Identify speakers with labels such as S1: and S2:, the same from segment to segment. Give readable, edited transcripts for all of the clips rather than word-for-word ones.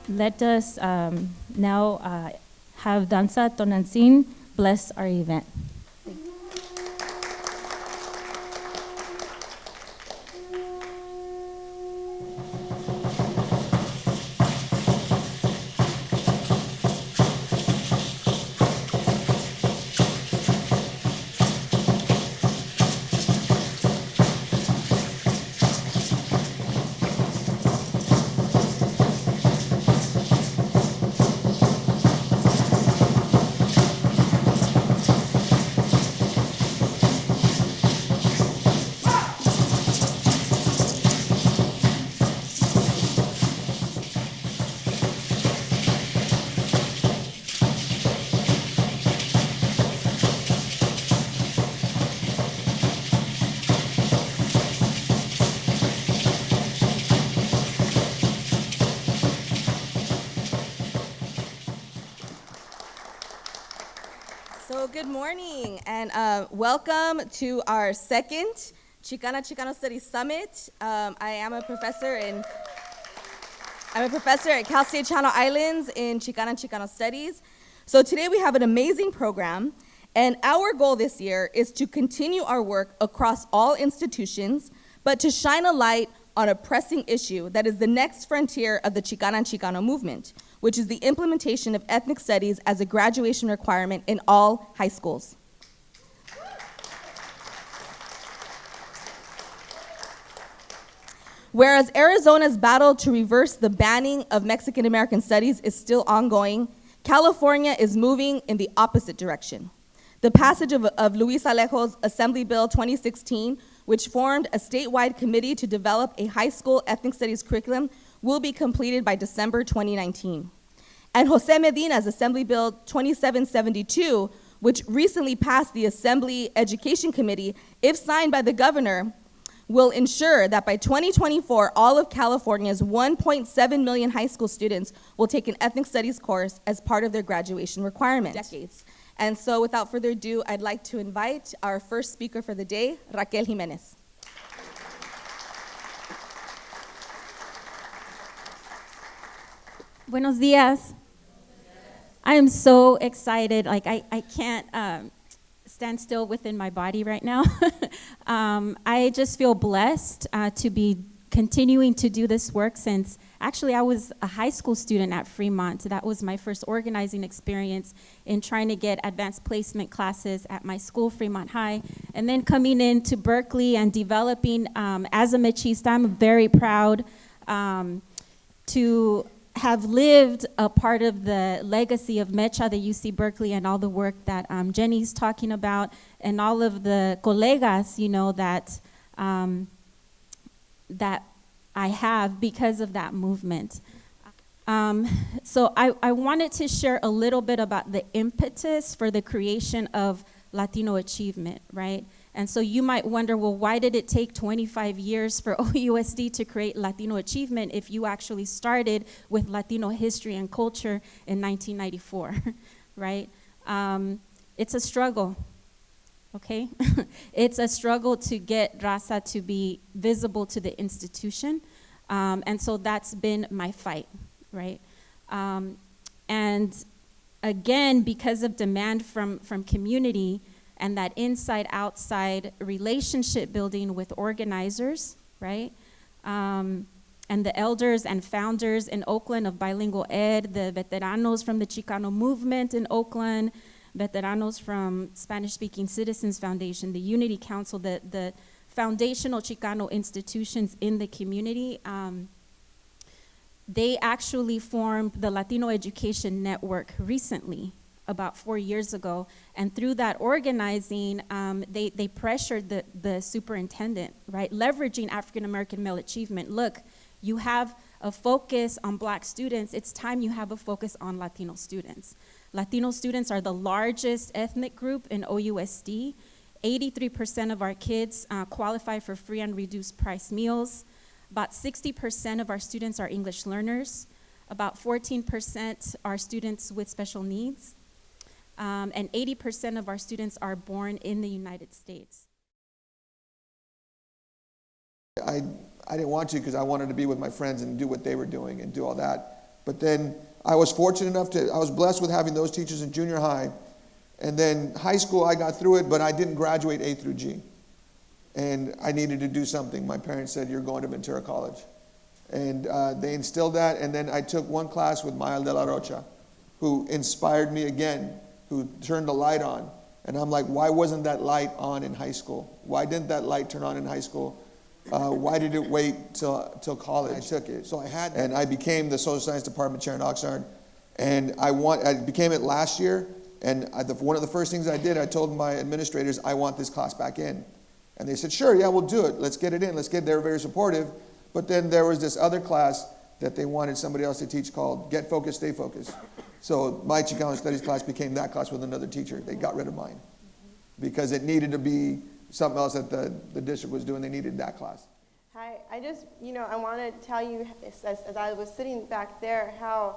S1: Let us now have Danza Tonantzin bless our event.
S2: So good morning and welcome to our second Chicana Studies Summit. I am a professor at Cal State Channel Islands in Chicana Studies. So today we have an amazing program, and our goal this year is to continue our work across all institutions, but to shine a light on a pressing issue that is the next frontier of the Chicana and Chicano movement, which is the implementation of ethnic studies as a graduation requirement in all high schools. Whereas Arizona's battle to reverse the banning of Mexican American studies is still ongoing, California is moving in the opposite direction. The passage of Luis Alejo's Assembly Bill 2016, which formed a statewide committee to develop a high school ethnic studies curriculum, will be completed by December 2019. And Jose Medina's Assembly Bill 2772, which recently passed the Assembly Education Committee, if signed by the governor, will ensure that by 2024, all of California's 1.7 million high school students will take an ethnic studies course as part of their graduation requirement. Decades. And so without further ado, I'd like to invite our first speaker for the day, Raquel Jimenez.
S1: Buenos días. I am so excited. I can't stand still within my body right now. I just feel blessed to be continuing to do this work since actually I was a high school student at Fremont. That was my first organizing experience in trying to get advanced placement classes at my school, Fremont High, and then coming into Berkeley and developing as a mechista. I'm very proud to have lived a part of the legacy of Mecha, the UC Berkeley, and all the work that Jenny's talking about, and all of the colegas, that I have because of that movement. So I wanted to share a little bit about the impetus for the creation of Latino achievement, right? And so you might wonder, well, why did it take 25 years for OUSD to create Latino achievement if you actually started with Latino history and culture in 1994, right? It's a struggle, okay? It's a struggle to get Raza to be visible to the institution. And so that's been my fight, right? And again, because of demand from community, and that inside-outside relationship building with organizers, right? And the elders and founders in Oakland of bilingual ed, the veteranos from the Chicano movement in Oakland, veteranos from Spanish-speaking Citizens Foundation, the Unity Council, the foundational Chicano institutions in the community, they actually formed the Latino Education Network recently, about 4 years ago, and through that organizing, they pressured the superintendent, right? Leveraging African-American male achievement. Look, you have a focus on Black students, it's time you have a focus on Latino students. Latino students are the largest ethnic group in OUSD. 83% of our kids qualify for free and reduced price meals. About 60% of our students are English learners. About 14% are students with special needs. And 80% of our students are born in the United States.
S3: I didn't want to because I wanted to be with my friends and do what they were doing and do all that. But then I was fortunate enough I was blessed with having those teachers in junior high. And then high school, I got through it, but I didn't graduate A through G. And I needed to do something. My parents said, you're going to Ventura College. And they instilled that. And then I took one class with Maya de la Rocha, who inspired me again, who turned the light on. And I'm like, why wasn't that light on in high school? Why didn't that light turn on in high school? Why did it wait till college? I took it. So I had that. And I became the social science department chair in Oxnard. And I became it last year. And one of the first things I did, I told my administrators, I want this class back in. And they said, sure, yeah, we'll do it. Let's get it in. They were very supportive. But then there was this other class that they wanted somebody else to teach called Get Focused, Stay Focused. So my Chicano Studies class became that class with another teacher. They got rid of mine because it needed to be something else that the district was doing. They needed that class.
S4: Hi, I just, I want to tell you, as I was sitting back there, how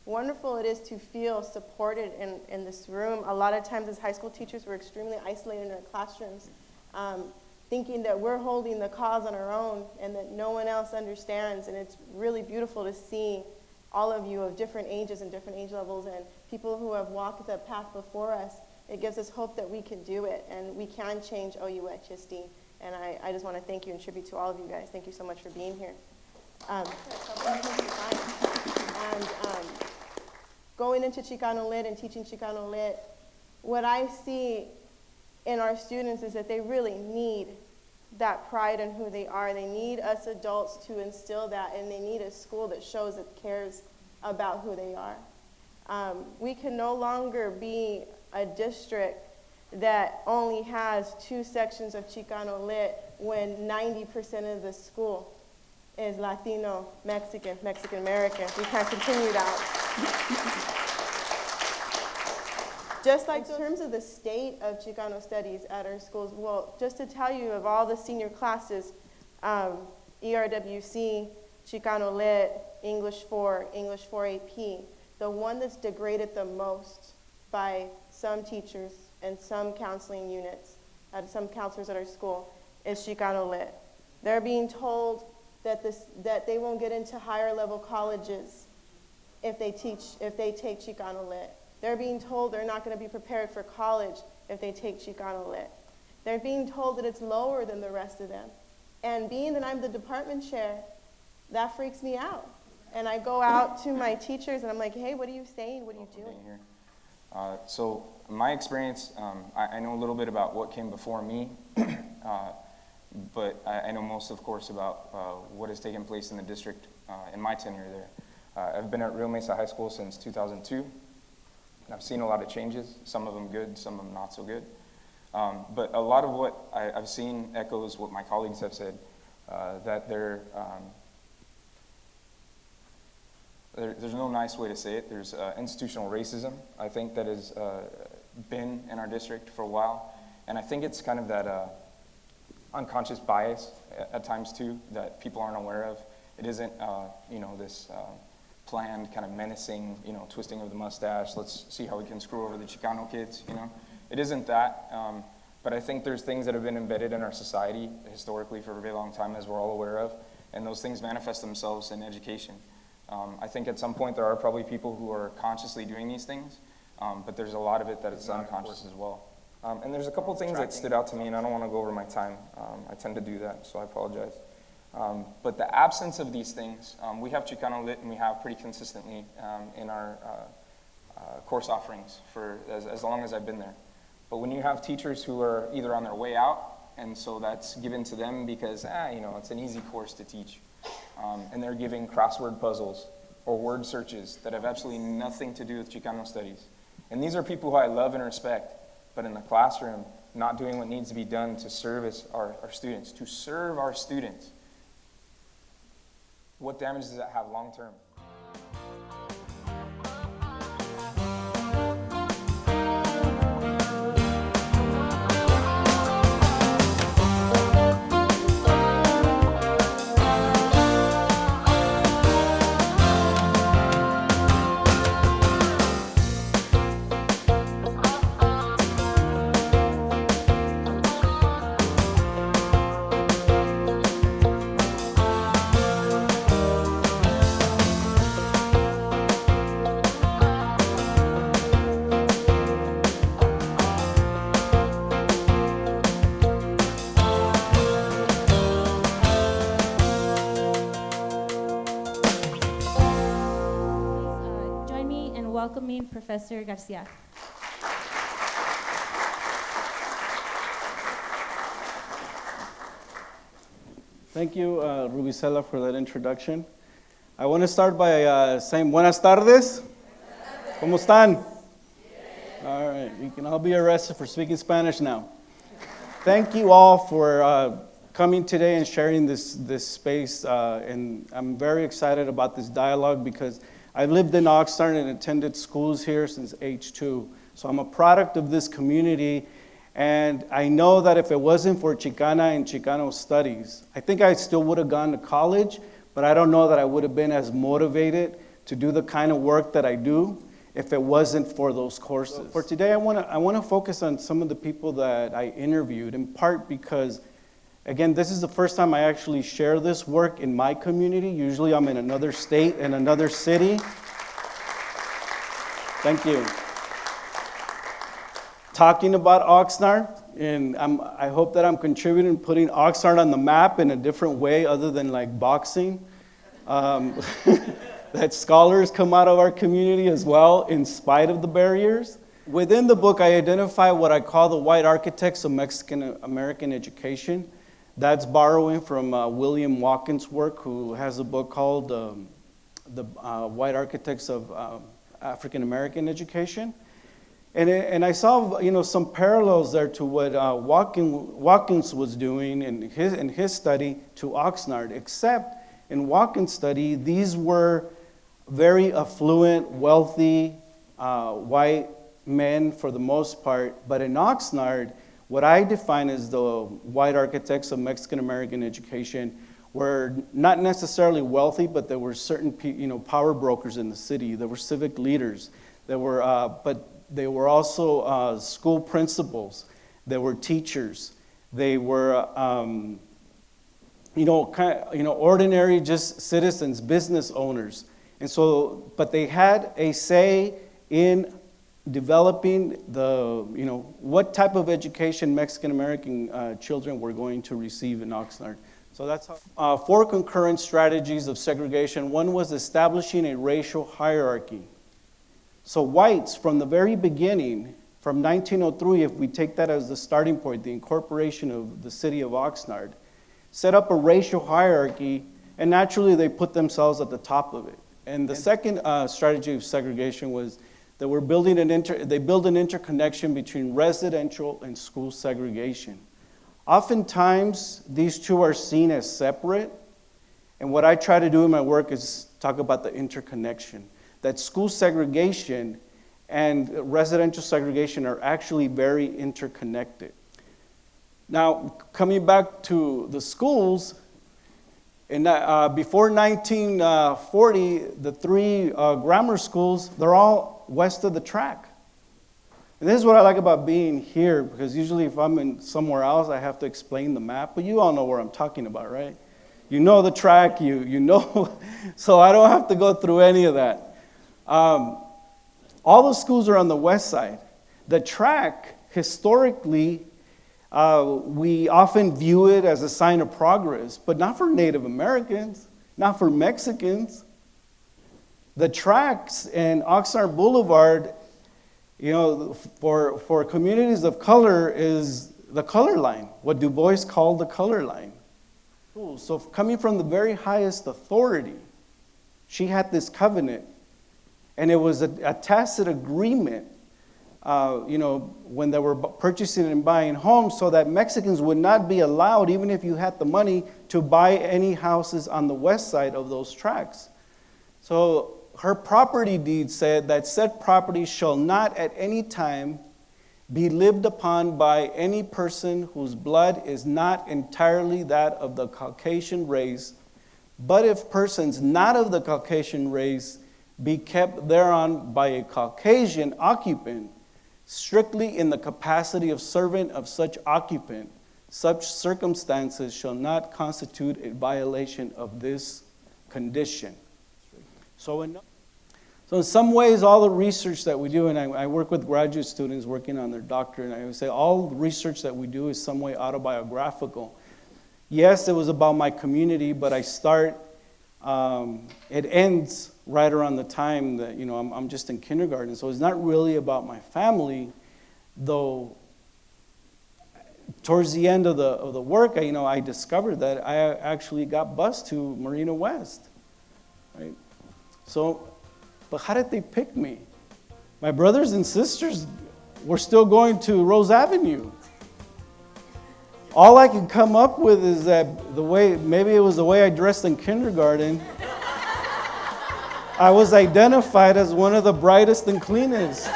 S4: wonderful it is to feel supported in this room. A lot of times as high school teachers, we're extremely isolated in our classrooms, thinking that we're holding the cause on our own and that no one else understands. And it's really beautiful to see all of you of different ages and different age levels and people who have walked the path before us. It gives us hope that we can do it and we can change OUHSD. And I just want to thank you and tribute to all of you guys. Thank you so much for being here. Going into Chicano Lit and teaching Chicano Lit, what I see in our students is that they really need that pride in who they are. They need us adults to instill that, and they need a school that shows it cares about who they are. We can no longer be a district that only has 2 sections of Chicano Lit when 90% of the school is Latino, Mexican, Mexican-American. We can't continue that. Just like in terms of the state of Chicano studies at our schools, well, just to tell you of all the senior classes, ERWC, Chicano Lit, English 4 AP, the one that's degraded the most by some teachers and some counseling units, some counselors at our school, is Chicano Lit. They're being told that they won't get into higher level colleges if they take Chicano Lit. They're being told they're not going to be prepared for college if they take Chicano Lit. They're being told that it's lower than the rest of them. And being that I'm the department chair, that freaks me out. And I go out to my teachers and I'm like, hey, what are you saying? What are you doing?
S5: Here. So my experience, I know a little bit about what came before me, but I know most, of course, about what has taken place in the district in my tenure there. I've been at Rio Mesa High School since 2002. I've seen a lot of changes, some of them good, some of them not so good. But a lot of what I've seen echoes what my colleagues have said, that there's no nice way to say it. There's institutional racism, I think, that has been in our district for a while. And I think it's kind of that unconscious bias at times too, that people aren't aware of. It isn't, this planned kind of menacing, twisting of the mustache. Let's see how we can screw over the Chicano kids, It isn't that. But I think there's things that have been embedded in our society historically for a very long time, as we're all aware of. And those things manifest themselves in education. I think at some point there are probably people who are consciously doing these things, but there's a lot of it that is unconscious as well. And there's a couple things that stood out to me, and I don't want to go over my time. I tend to do that, so I apologize. But the absence of these things, we have Chicano Lit, and we have pretty consistently in our course offerings for as long as I've been there. But when you have teachers who are either on their way out, and so that's given to them because, it's an easy course to teach, and they're giving crossword puzzles or word searches that have absolutely nothing to do with Chicano studies. And these are people who I love and respect, but in the classroom, not doing what needs to be done to service our students, to serve our students. What damage does that have long term?
S6: welcoming Professor Garcia.
S7: Thank you, Rubicela, for that introduction. I want to start by saying buenas tardes. ¿Cómo están? All right, you can all be arrested for speaking Spanish now. Thank you all for coming today and sharing this space. And I'm very excited about this dialogue because I've lived in Oxnard and attended schools here since age 2. So I'm a product of this community. And I know that if it wasn't for Chicana and Chicano studies, I think I still would have gone to college, but I don't know that I would have been as motivated to do the kind of work that I do if it wasn't for those courses. So for today, I want to focus on some of the people that I interviewed, in part because, again, this is the first time I actually share this work in my community. Usually I'm in another state and another city. Thank you. Talking about Oxnard, and I hope that I'm contributing, putting Oxnard on the map in a different way other than like boxing. That scholars come out of our community as well, in spite of the barriers. Within the book, I identify what I call the white architects of Mexican American education. That's borrowing from William Watkins' work, who has a book called The White Architects of African American Education. And I saw, some parallels there to what Watkins was doing in his study to Oxnard, except in Watkins' study, these were very affluent, wealthy, white men for the most part. But in Oxnard, what I define as the white architects of Mexican American education were not necessarily wealthy, but there were certain power brokers in the city. There were civic leaders. But they were also school principals. They were teachers. They were, ordinary just citizens, business owners. And so, but they had a say in developing what type of education Mexican American children were going to receive in Oxnard. So that's 4 concurrent strategies of segregation. One was establishing a racial hierarchy. So whites, from the very beginning, from 1903, if we take that as the starting point, the incorporation of the city of Oxnard, set up a racial hierarchy, and naturally they put themselves at the top of it. And the second strategy of segregation was that they build an interconnection between residential and school segregation. Oftentimes, these two are seen as separate, and what I try to do in my work is talk about the interconnection. That school segregation and residential segregation are actually very interconnected. Now, coming back to the schools, before 1940, the 3 grammar schools, they're all west of the track. And this is what I like about being here, because usually if I'm in somewhere else, I have to explain the map, but you all know where I'm talking about, right? You know the track, you know, so I don't have to go through any of that. All the schools are on the west side. The track, historically, we often view it as a sign of progress, but not for Native Americans, not for Mexicans. The tracks in Oxnard Boulevard, for communities of color is the color line, what Du Bois called the color line. So coming from the very highest authority, she had this covenant. And it was a tacit agreement, when they were purchasing and buying homes, so that Mexicans would not be allowed, even if you had the money, to buy any houses on the west side of those tracts. So her property deed said that said property shall not at any time be lived upon by any person whose blood is not entirely that of the Caucasian race, but if persons not of the Caucasian race be kept thereon by a Caucasian occupant, strictly in the capacity of servant of such occupant, such circumstances shall not constitute a violation of this condition. So in some ways, all the research that we do, and I work with graduate students working on their doctorate, and I would say all the research that we do is some way autobiographical. Yes, it was about my community, but I start it ends right around the time that, I'm just in kindergarten. So it's not really about my family, though. Towards the end of the work, I discovered that I actually got bused to Marina West, right? So, but how did they pick me? My brothers and sisters were still going to Rose Avenue. All I can come up with is that maybe it was the way I dressed in kindergarten. I was identified as one of the brightest and cleanest.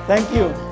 S7: Thank you.